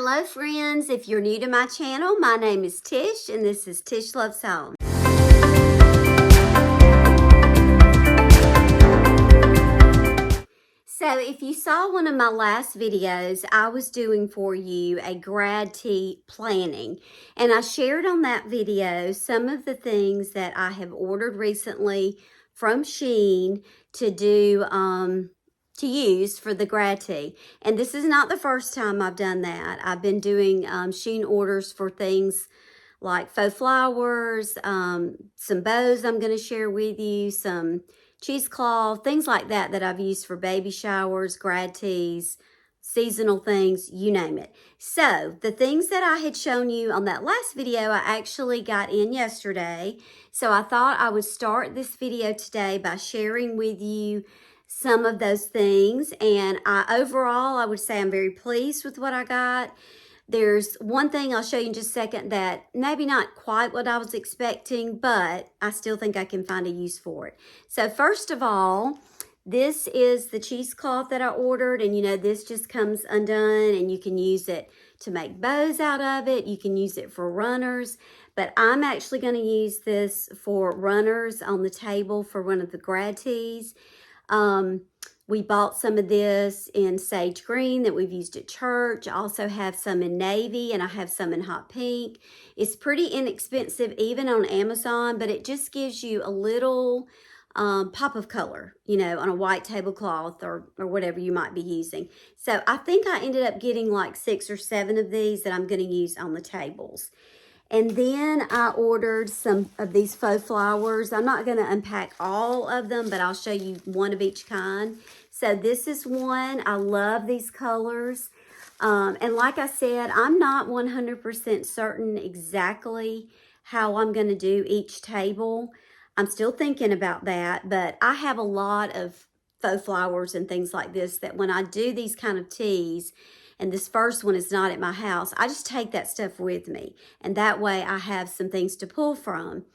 Hello friends, if you're new to my channel, my name is Tish and this is Tish Loves Home. So if you saw one of my last videos, I was doing for you a grad tea planning, and I shared on that video some of the things that I have ordered recently from Shein to do to use for the grad tea. And this is not the first time I've done that. I've been doing Shein orders for things like faux flowers, some bows I'm going to share with you, some cheesecloth, things like that that I've used for baby showers, grad teas, seasonal things, you name it. So the things that I had shown you on that last video, I actually got in yesterday. So I thought I would start this video today by sharing with you some of those things. And overall, I would say I'm very pleased with what I got. There's one thing I'll show you in just a second that maybe not quite what I was expecting, but I still think I can find a use for it. So first of all, this is the cheesecloth that I ordered, and you know, this just comes undone and you can use it to make bows out of it. You can use it for runners, but I'm actually going to use this for runners on the table for one of the grad teas. We bought some of this in sage green that we've used at church. I also have some in navy and I have some in hot pink. It's pretty inexpensive even on Amazon, but it just gives you a little pop of color, you know, on a white tablecloth or whatever you might be using. So I think I ended up getting like 6 or 7 of these that I'm going to use on the tables. And then I ordered some of these faux flowers. I'm not going to unpack all of them, but I'll show you one of each kind. So this is one. I love these colors. And like I said, I'm not 100% certain exactly how I'm going to do each table. I'm still thinking about that, but I have a lot of faux flowers and things like this that when I do these kind of teas, and this first one is not at my house, I just take that stuff with me. And that way I have some things to pull from.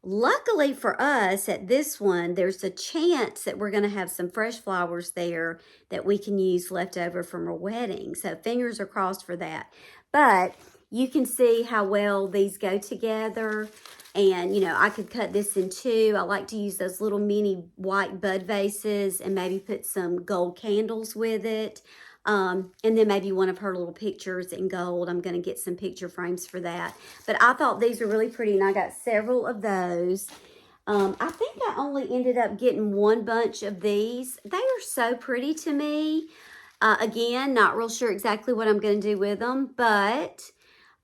Luckily for us at this one, there's a chance that we're going to have some fresh flowers there that we can use left over from our wedding. So fingers are crossed for that. But you can see how well these go together. And, you know, I could cut this in two. I like to use those little mini white bud vases and maybe put some gold candles with it. And then maybe one of her little pictures in gold. I'm going to get some picture frames for that. But I thought these were really pretty, and I got several of those. I think I only ended up getting one bunch of these. They are so pretty to me. Again, not real sure exactly what I'm going to do with them, but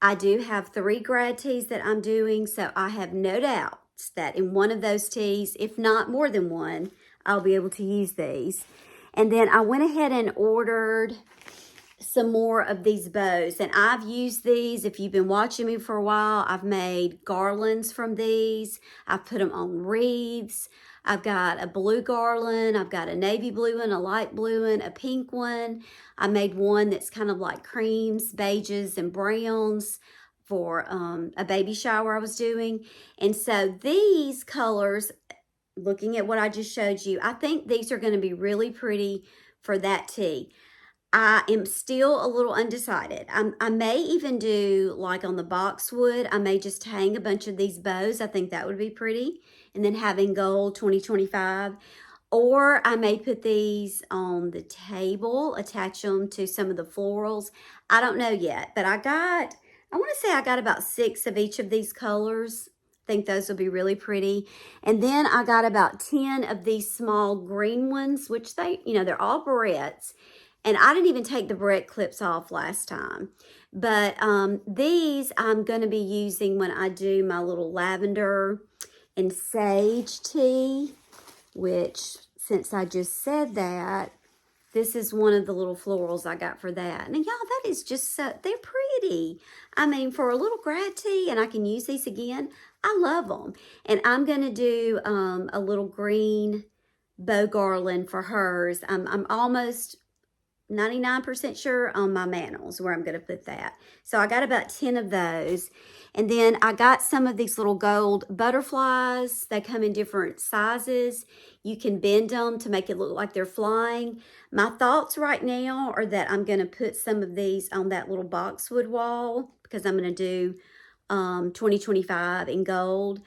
I do have 3 grad teas that I'm doing, so I have no doubts that in one of those teas, if not more than one, I'll be able to use these. And then I went ahead and ordered some more of these bows. And I've used these. If you've been watching me for a while, I've made garlands from these. I've put them on wreaths. I've got a blue garland. I've got a navy blue one, a light blue one, a pink one. I made one that's kind of like creams, beiges, and browns for a baby shower I was doing. And so these colors, looking at what I just showed you, I think these are going to be really pretty for that tea. I am still a little undecided. I may even do like on the boxwood, I may just hang a bunch of these bows. I think that would be pretty. And then having gold 2025. Or I may put these on the table, attach them to some of the florals. I don't know yet, but I want to say I got about 6 of each of these colors. I think those will be really pretty. And then I got about 10 of these small green ones, which they're all barrettes. And I didn't even take the barrette clips off last time. But these I'm going to be using when I do my little lavender and sage tea, which, since I just said that, this is one of the little florals I got for that. And y'all, that is just so, they're pretty. I mean, for a little grad tea, and I can use these again, I love them. And I'm going to do a little green bow garland for hers. I'm almost 99% sure on my mantles where I'm going to put that. So I got about 10 of those. And then I got some of these little gold butterflies. They come in different sizes. You can bend them to make it look like they're flying. My thoughts right now are that I'm going to put some of these on that little boxwood wall because I'm going to do 2025 in gold.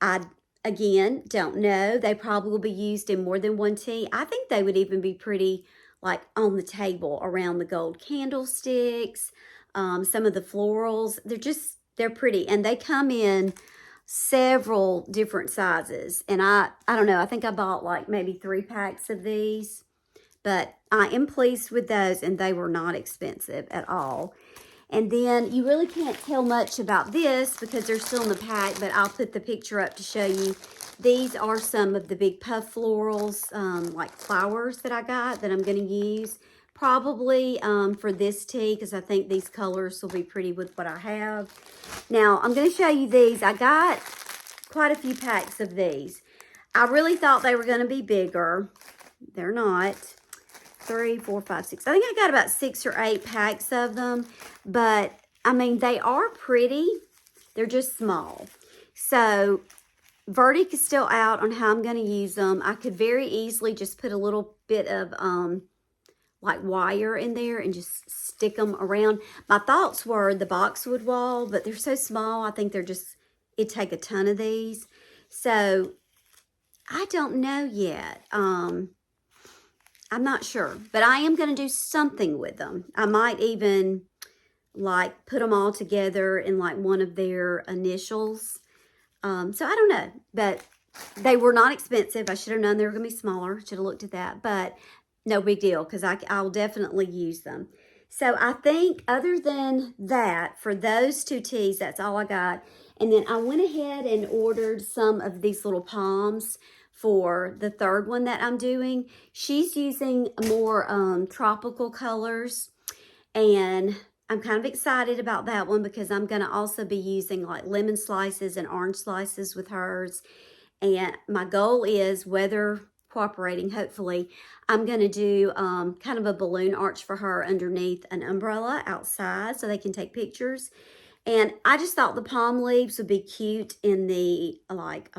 I, again, don't know. They probably will be used in more than one tea. I think they would even be pretty like on the table around the gold candlesticks. Some of the florals, they're pretty. And they come in several different sizes. And I don't know, I think I bought like maybe 3 packs of these. But I am pleased with those, and they were not expensive at all. And then you really can't tell much about this because they're still in the pack, but I'll put the picture up to show you. These are some of the big puff florals, like flowers that I got that I'm going to use. Probably for this tea because I think these colors will be pretty with what I have. Now, I'm going to show you these. I got quite a few packs of these. I really thought they were going to be bigger. They're not. 3, 4, 5, 6. I think I got about 6 or 8 packs of them. But, I mean, they are pretty. They're just small. So, verdict is still out on how I'm going to use them. I could very easily just put a little bit of, like, wire in there and just stick them around. My thoughts were the boxwood wall, but they're so small. I think it'd take a ton of these. So, I don't know yet. I'm not sure, but I am going to do something with them. I might even like put them all together in like one of their initials. So I don't know, but they were not expensive. I should have known they were going to be smaller. Should have looked at that, but no big deal because I'll definitely use them. So I think other than that, for those 2 teas, that's all I got. And then I went ahead and ordered some of these little palms for the third one that I'm doing. She's using more tropical colors, and I'm kind of excited about that one because I'm going to also be using like lemon slices and orange slices with hers. And my goal is, weather cooperating, hopefully, I'm going to do kind of a balloon arch for her underneath an umbrella outside so they can take pictures. And I just thought the palm leaves would be cute in the like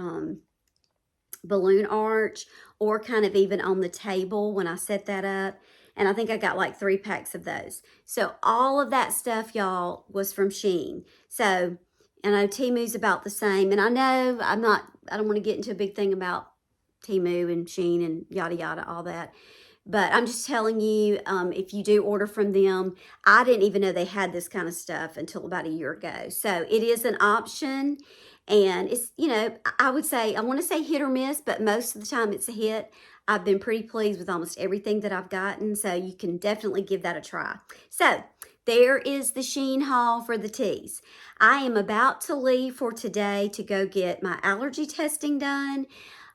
balloon arch, or kind of even on the table when I set that up. And I think I got like 3 packs of those. So all of that stuff, y'all, was from Shein. So, and I know Temu's about the same. And I know I don't want to get into a big thing about Temu and Shein and yada yada, all that. But I'm just telling you, if you do order from them, I didn't even know they had this kind of stuff until about a year ago. So it is an option. And it's, you know, I would say, I want to say hit or miss, but most of the time it's a hit. I've been pretty pleased with almost everything that I've gotten. So you can definitely give that a try. So there is the Shein haul for the teas. I am about to leave for today to go get my allergy testing done.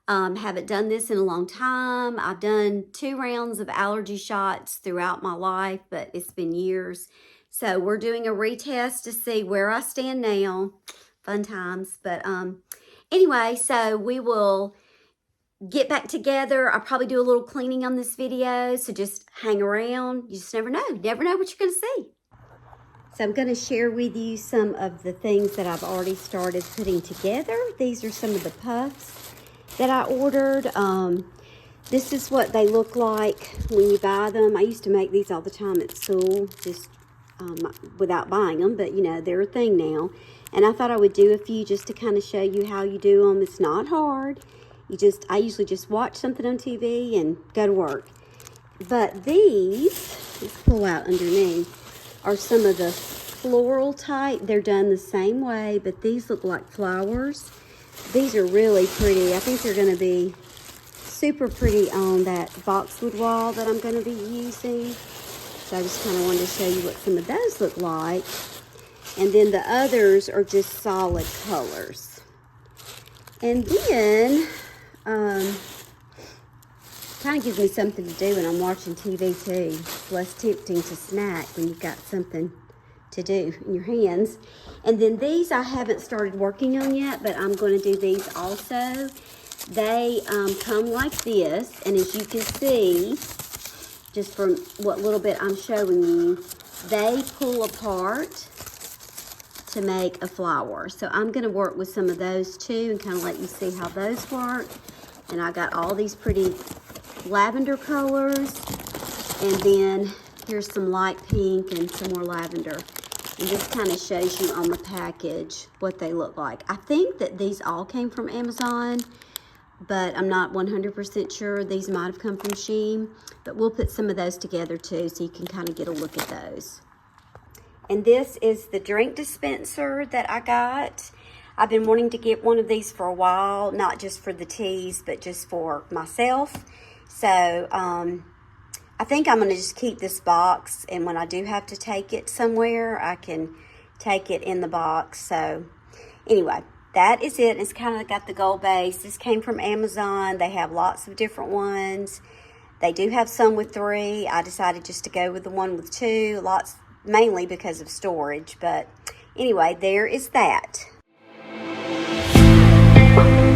Haven't done this in a long time. I've done 2 rounds of allergy shots throughout my life, but it's been years. So we're doing a retest to see where I stand now. Fun times. But anyway, so we will get back together. I'll probably do a little cleaning on this video, so just hang around. You just never know. Never know what you're going to see. So I'm going to share with you some of the things that I've already started putting together. These are some of the puffs that I ordered. This is what they look like when you buy them. I used to make these all the time at school, just without buying them, but you know, they're a thing now. And I thought I would do a few just to kind of show you how you do them. It's not hard. I usually just watch something on TV and go to work. But these, let's pull out underneath, are some of the floral type. They're done the same way, but these look like flowers. These are really pretty. I think they're going to be super pretty on that boxwood wall that I'm going to be using. So I just kind of wanted to show you what some of those look like. And then the others are just solid colors. And then, kind of gives me something to do when I'm watching TV too. It's less tempting to snack when you've got something to do in your hands. And then these I haven't started working on yet, but I'm going to do these also. They come like this, and as you can see, just from what little bit I'm showing you, they pull apart to make a flower. So I'm gonna work with some of those too and kind of let you see how those work. And I got all these pretty lavender colors, and then here's some light pink and some more lavender. And this kind of shows you on the package what they look like. I think that these all came from Amazon, but I'm not 100% sure. These might have come from Shein, but we'll put some of those together too so you can kind of get a look at those. And this is the drink dispenser that I got. I've been wanting to get one of these for a while, not just for the teas, but just for myself. So I think I'm gonna just keep this box, and when I do have to take it somewhere, I can take it in the box. So anyway, that is it. It's kind of got the gold base. This came from Amazon. They have lots of different ones. They do have some with 3. I decided just to go with the one with 2, mainly because of storage. But anyway, there is that.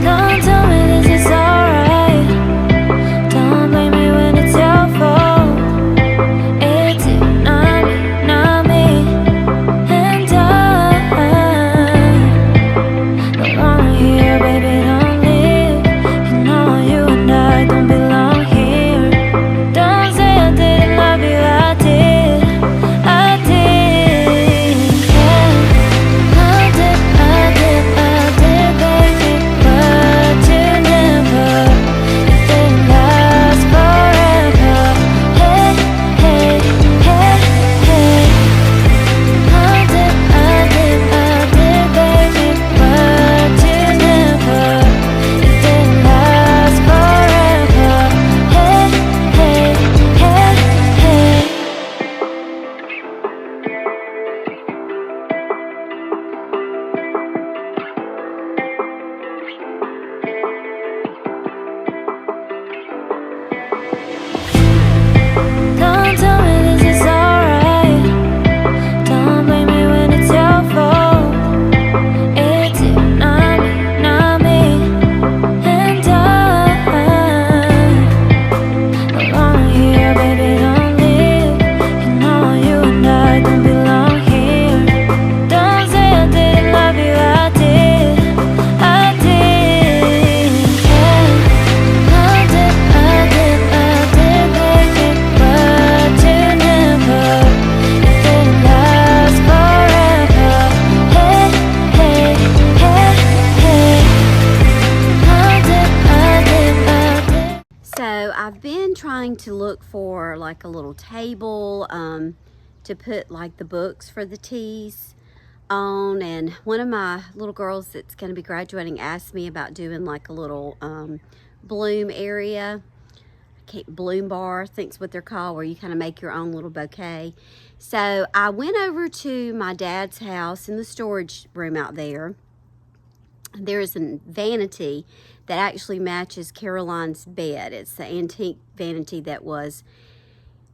Don't tell me this is alright. Don't blame me when it's your fault. It's you, not me, not me. And I don't wanna hear, baby, don't leave. You know you and I don't belong here. Don't say I didn't love you, I did. I did, yeah. I did, baby. But you never, it didn't last forever. Hey, hey, hey, hey. I did, baby. But you never, it didn't last forever. Hey, hey, hey, hey. Don't tell me this is alright. Don't blame me when it's your fault. It's you, not me, not me. And I don't wanna hear, baby, don't leave. You know you and I don't belong here. Don't say I didn't love you, I did. I did, yeah. I did, baby. But you never, it didn't last forever. Hey, hey, hey, hey. I did. So I've been trying to look for like a little table to put like the books for the teas on, and one of my little girls that's going to be graduating asked me about doing like a little bloom area. Bloom bar, I think's what they're called, where you kind of make your own little bouquet. So I went over to my dad's house in the storage room out there. There is a vanity that actually matches Caroline's bed. It's the antique vanity that was,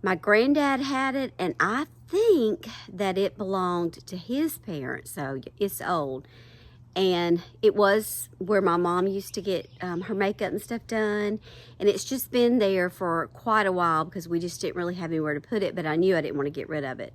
my granddad had it, and I think that it belonged to his parents, so it's old. And it was where my mom used to get her makeup and stuff done. And it's just been there for quite a while because we just didn't really have anywhere to put it, but I knew I didn't want to get rid of it.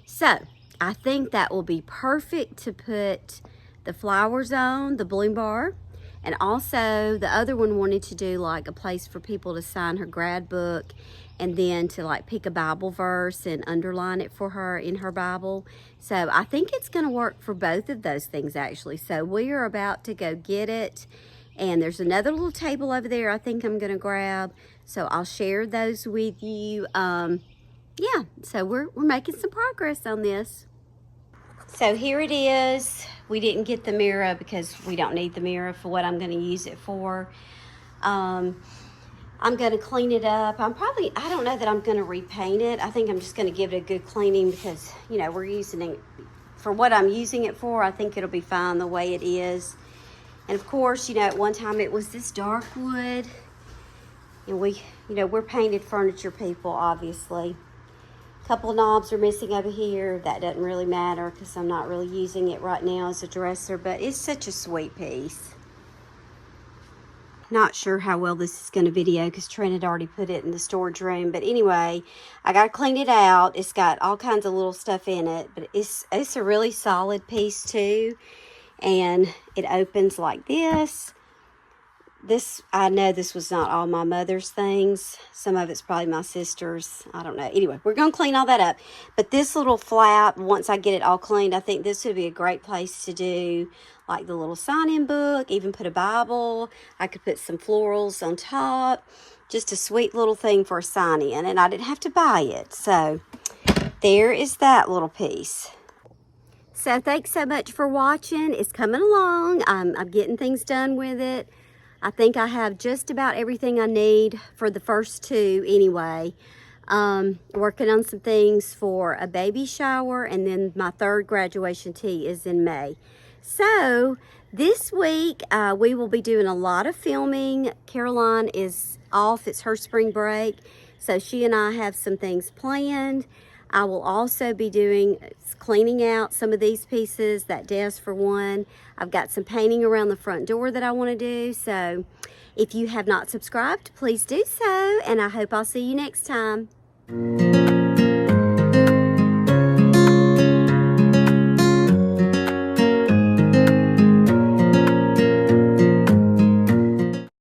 So I think that will be perfect to put the flowers on, the bloom bar. And also the other one wanted to do like a place for people to sign her grad book, and then to like pick a Bible verse and underline it for her in her Bible. So I think it's going to work for both of those things actually. So we are about to go get it. And there's another little table over there I think I'm going to grab. So I'll share those with you. Yeah, so we're making some progress on this. So here it is. We didn't get the mirror because we don't need the mirror for what I'm going to use it for. I'm going to clean it up. I don't know that I'm going to repaint it. I think I'm just going to give it a good cleaning because, you know, we're using it for what I'm using it for. I think it'll be fine the way it is. And of course, you know, at one time it was this dark wood. And we, you know, we're painted furniture people, obviously. A couple of knobs are missing over here. That doesn't really matter because I'm not really using it right now as a dresser, but it's such a sweet piece. not sure how well this is going to video because Trent had already put it in the storage room. But anyway, I got to clean it out. It's got all kinds of little stuff in it, but it's a really solid piece too. And it opens like this. I know this was not all my mother's things. Some of it's probably my sister's. I don't know. Anyway, we're going to clean all that up. But this little flap, once I get it all cleaned, I think this would be a great place to do like the little sign-in book, even put a Bible. I could put some florals on top. Just a sweet little thing for a sign-in. And I didn't have to buy it. So there is that little piece. So thanks so much for watching. It's coming along. I'm getting things done with it. I think I have just about everything I need for the first two anyway. Working on some things for a baby shower, and then my third graduation tea is in May. So this week we will be doing a lot of filming. Caroline is off. It's her spring break. So she and I have some things planned. I will also be cleaning out some of these pieces, that desk for one. I've got some painting around the front door that I want to do. So if you have not subscribed, please do so. And I hope I'll see you next time.